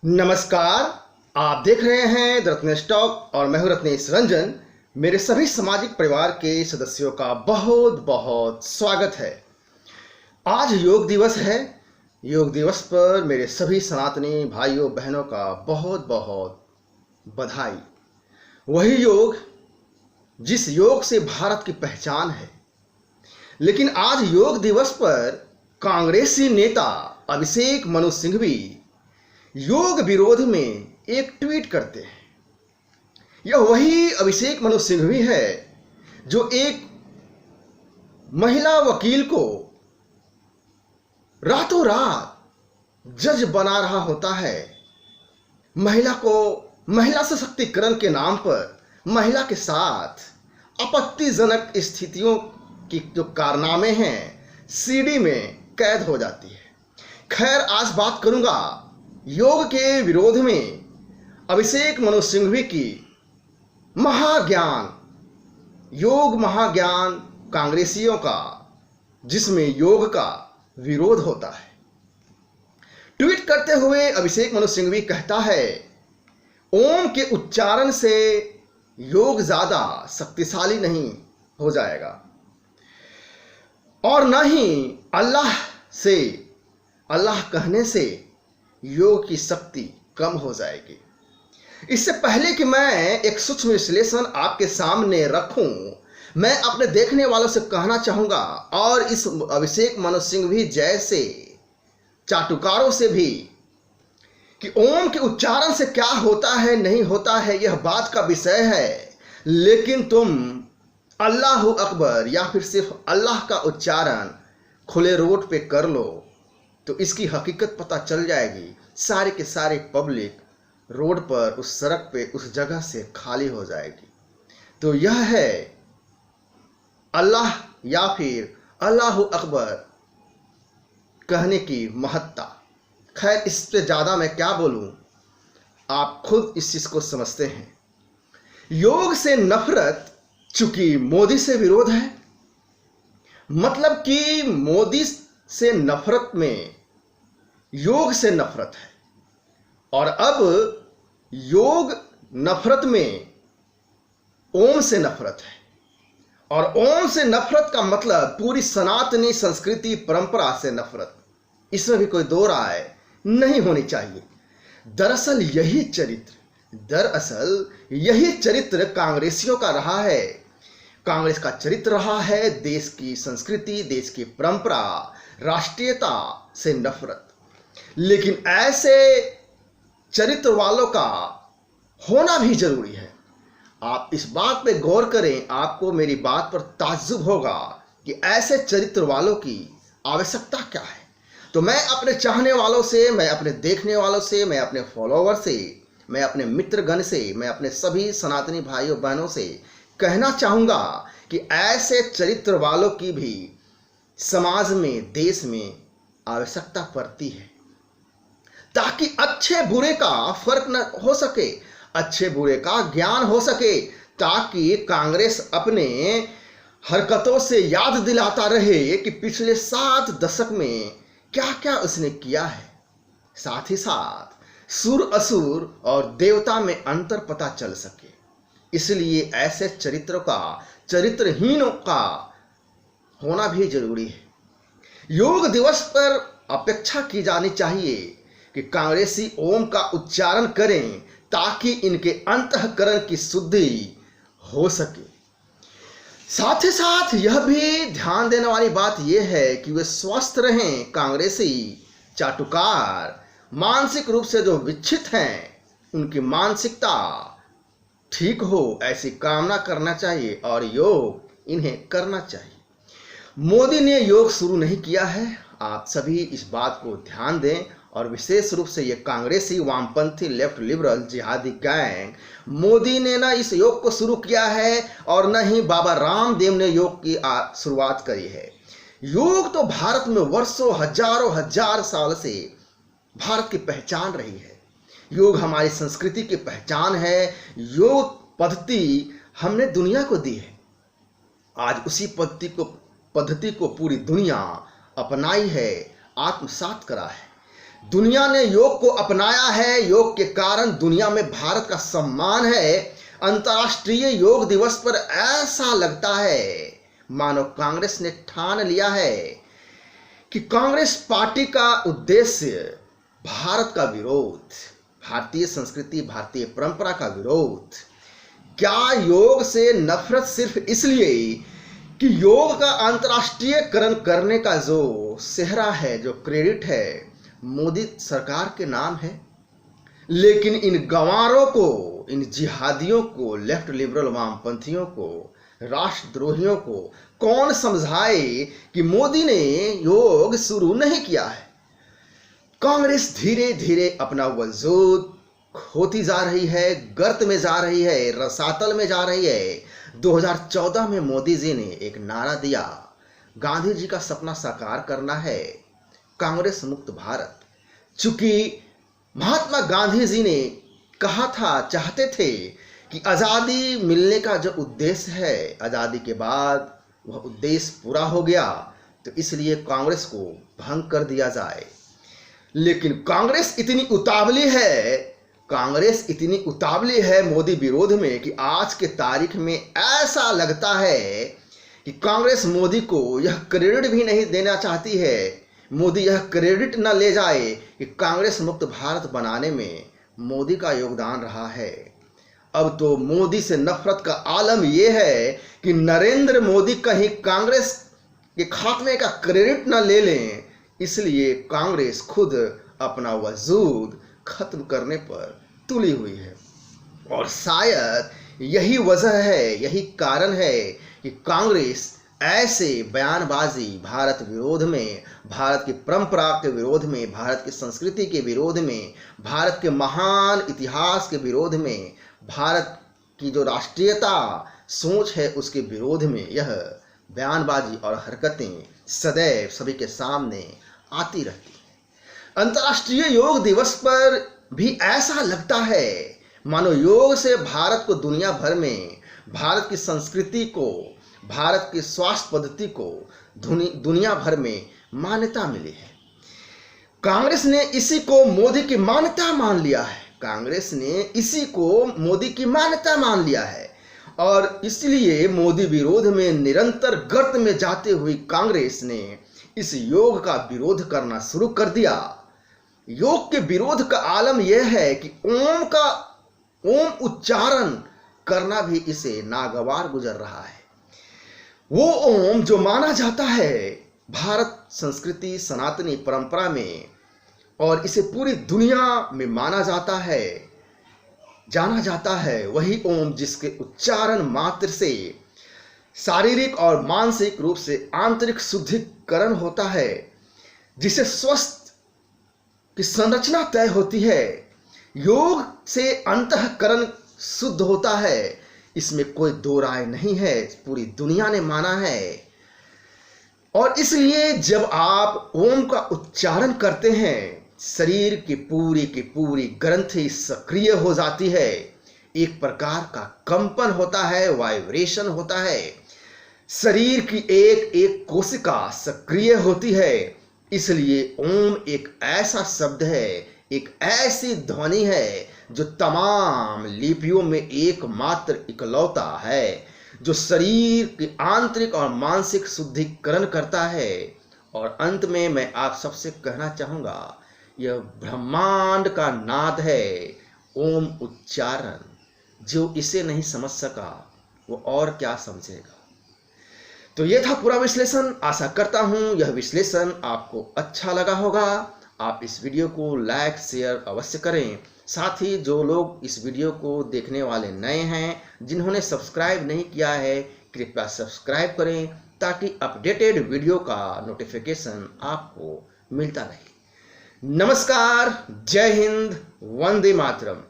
नमस्कार। आप देख रहे हैं द रत्नेश टॉक और मैं हूं रत्नेश रंजन। मेरे सभी सामाजिक परिवार के सदस्यों का बहुत बहुत स्वागत है। आज योग दिवस है। योग दिवस पर मेरे सभी सनातनी भाइयों बहनों का बहुत बहुत बधाई। वही योग जिस योग से भारत की पहचान है। लेकिन आज योग दिवस पर कांग्रेसी नेता अभिषेक मनु सिंघवी योग विरोध में एक ट्वीट करते हैं। यह वही अभिषेक मनु सिंघवी है जो एक महिला वकील को रातों रात जज बना रहा होता है। महिला सशक्तिकरण के नाम पर महिला के साथ आपत्तिजनक स्थितियों की जो कारनामे हैं सीडी में कैद हो जाती है। खैर, आज बात करूंगा योग के विरोध में अभिषेक मनु सिंघवी की महाज्ञान, योग महाज्ञान कांग्रेसियों का, जिसमें योग का विरोध होता है। ट्वीट करते हुए अभिषेक मनु सिंघवी कहता है, ओम के उच्चारण से योग ज्यादा शक्तिशाली नहीं हो जाएगा और न ही अल्लाह कहने से योग की शक्ति कम हो जाएगी। इससे पहले कि मैं एक सूक्ष्म विश्लेषण आपके सामने रखूं, मैं अपने देखने वालों से कहना चाहूंगा और इस अभिषेक मनु सिंघवी जैसे चाटुकारों से भी कि ओम के उच्चारण से क्या होता है नहीं होता है यह बात का विषय है, लेकिन तुम अल्लाहु अकबर या फिर सिर्फ अल्लाह का उच्चारण खुले रोड पे कर लो तो इसकी हकीकत पता चल जाएगी। सारे के सारे पब्लिक रोड पर, उस सड़क पे, उस जगह से खाली हो जाएगी। तो यह है अल्लाह या फिर अल्लाहु अकबर कहने की महत्ता। खैर, इससे ज़्यादा मैं क्या बोलूं, आप खुद इस चीज़ को समझते हैं। योग से नफरत, चूंकि मोदी से विरोध है, मतलब कि मोदी से नफरत में योग से नफरत है, और अब योग नफरत में ओम से नफरत है। और ओम से नफरत का मतलब पूरी सनातनी संस्कृति परंपरा से नफरत। इसमें भी कोई दो राय नहीं होनी चाहिए। दरअसल यही चरित्र कांग्रेसियों का रहा है। कांग्रेस का चरित्र रहा है देश की संस्कृति, देश की परंपरा, राष्ट्रीयता से नफरत। लेकिन ऐसे चरित्र वालों का होना भी जरूरी है। आप इस बात पे गौर करें, आपको मेरी बात पर ताज्जुब होगा कि ऐसे चरित्र वालों की आवश्यकता क्या है। तो मैं अपने चाहने वालों से, मैं अपने देखने वालों से, मैं अपने फॉलोअर से, मैं अपने मित्रगण से, मैं अपने सभी सनातनी भाइयों बहनों से कहना चाहूँगा कि ऐसे चरित्र वालों की भी समाज में, देश में आवश्यकता पड़ती है, ताकि अच्छे बुरे का फर्क न हो सके, अच्छे बुरे का ज्ञान हो सके, ताकि कांग्रेस अपने हरकतों से याद दिलाता रहे कि पिछले 7 दशक में क्या क्या उसने किया है। साथ ही साथ सुर, असुर और देवता में अंतर पता चल सके। इसलिए ऐसे चरित्रहीनों का होना भी जरूरी है। योग दिवस पर अपेक्षा की जानी चाहिए कि कांग्रेसी ओम का उच्चारण करें ताकि इनके अंतःकरण की शुद्धि हो सके। साथ ही साथ यह भी ध्यान देने वाली बात यह है कि वे स्वस्थ रहें। कांग्रेसी चाटुकार मानसिक रूप से जो विक्षित हैं, उनकी मानसिकता ठीक हो, ऐसी कामना करना चाहिए और योग इन्हें करना चाहिए। मोदी ने योग शुरू नहीं किया है, आप सभी इस बात को ध्यान दें। और विशेष रूप से ये कांग्रेसी वामपंथी लेफ्ट लिबरल जिहादी गैंग, मोदी ने ना इस योग को शुरू किया है और न ही बाबा रामदेव ने योग की शुरुआत करी है। योग तो भारत में वर्षों, हजार साल से भारत की पहचान रही है। योग हमारी संस्कृति की पहचान है। योग पद्धति हमने दुनिया को दी है। आज उसी पद्धति को पूरी दुनिया अपनाई है, आत्मसात करा है। दुनिया ने योग को अपनाया है, योग के कारण दुनिया में भारत का सम्मान है। अंतर्राष्ट्रीय योग दिवस पर ऐसा लगता है मानो कांग्रेस ने ठान लिया है कि कांग्रेस पार्टी का उद्देश्य भारत का विरोध, भारतीय संस्कृति, भारतीय परंपरा का विरोध। क्या योग से नफरत सिर्फ इसलिए कि योग का अंतर्राष्ट्रीयकरण करने का जो सेहरा है, जो क्रेडिट है, मोदी सरकार के नाम है? लेकिन इन गंवारों को, इन जिहादियों को, लेफ्ट लिबरल वामपंथियों को, राष्ट्रद्रोहियों को कौन समझाए कि मोदी ने योग शुरू नहीं किया है। कांग्रेस धीरे धीरे अपना वजूद खोती जा रही है, गर्त में जा रही है, रसातल में जा रही है। 2014 में मोदी जी ने एक नारा दिया, गांधी जी का सपना साकार करना है, कांग्रेस मुक्त भारत। चूंकि महात्मा गांधी जी ने कहा था, चाहते थे कि आज़ादी मिलने का जो उद्देश्य है, आज़ादी के बाद वह उद्देश्य पूरा हो गया, तो इसलिए कांग्रेस को भंग कर दिया जाए। लेकिन कांग्रेस इतनी उतावली है मोदी विरोध में कि आज के तारीख में ऐसा लगता है कि कांग्रेस मोदी को यह क्रेडिट भी नहीं देना चाहती है, मोदी यह क्रेडिट न ले जाए कि कांग्रेस मुक्त भारत बनाने में मोदी का योगदान रहा है। अब तो मोदी से नफरत का आलम यह है कि नरेंद्र मोदी कहीं कांग्रेस के खात्मे का क्रेडिट न ले लें, इसलिए कांग्रेस खुद अपना वजूद खत्म करने पर तुली हुई है। और शायद यही वजह है, यही कारण है कि कांग्रेस ऐसे बयानबाजी, भारत विरोध में, भारत की परंपरा के विरोध में, भारत की संस्कृति के विरोध में, भारत के महान इतिहास के विरोध में, भारत की जो राष्ट्रीयता सोच है उसके विरोध में यह बयानबाजी और हरकतें सदैव सभी के सामने आती रहती हैं। अंतर्राष्ट्रीय योग दिवस पर भी ऐसा लगता है मानो योग से भारत को दुनिया भर में, भारत की संस्कृति को, भारत की स्वास्थ्य पद्धति को दुनिया भर में मान्यता मिली है। कांग्रेस ने इसी को मोदी की मान्यता मान लिया है, कांग्रेस ने इसी को मोदी की मान्यता मान लिया है। और इसलिए मोदी विरोध में निरंतर गर्त में जाते हुए कांग्रेस ने इस योग का विरोध करना शुरू कर दिया। योग के विरोध का आलम यह है कि ओम उच्चारण करना भी इसे नागवार गुजर रहा है। वो ओम जो माना जाता है भारत संस्कृति, सनातनी परंपरा में, और इसे पूरी दुनिया में माना जाता है, जाना जाता है, वही ओम जिसके उच्चारण मात्र से शारीरिक और मानसिक रूप से आंतरिक शुद्धिकरण होता है, जिसे स्वस्थ की संरचना तय होती है। योग से अंतःकरण शुद्ध होता है, इसमें कोई दो राय नहीं है, पूरी दुनिया ने माना है। और इसलिए जब आप ओम का उच्चारण करते हैं, शरीर की पूरी ग्रंथि सक्रिय हो जाती है, एक प्रकार का कंपन होता है, वाइब्रेशन होता है, शरीर की एक एक कोशिका सक्रिय होती है। इसलिए ओम एक ऐसा शब्द है, एक ऐसी ध्वनि है जो तमाम लिपियों में एकमात्र इकलौता है, जो शरीर की आंतरिक और मानसिक शुद्धिकरण करता है। और अंत में मैं आप सबसे कहना चाहूँगा, यह ब्रह्मांड का नाद है, ओम उच्चारण। जो इसे नहीं समझ सका वो और क्या समझेगा। तो यह था पूरा विश्लेषण। आशा करता हूं यह विश्लेषण आपको अच्छा लगा होगा। आप इस वीडियो को लाइक शेयर अवश्य करें। साथ ही जो लोग इस वीडियो को देखने वाले नए हैं, जिन्होंने सब्सक्राइब नहीं किया है, कृपया सब्सक्राइब करें ताकि अपडेटेड वीडियो का नोटिफिकेशन आपको मिलता रहे। नमस्कार, जय हिंद, वंदे मातरम।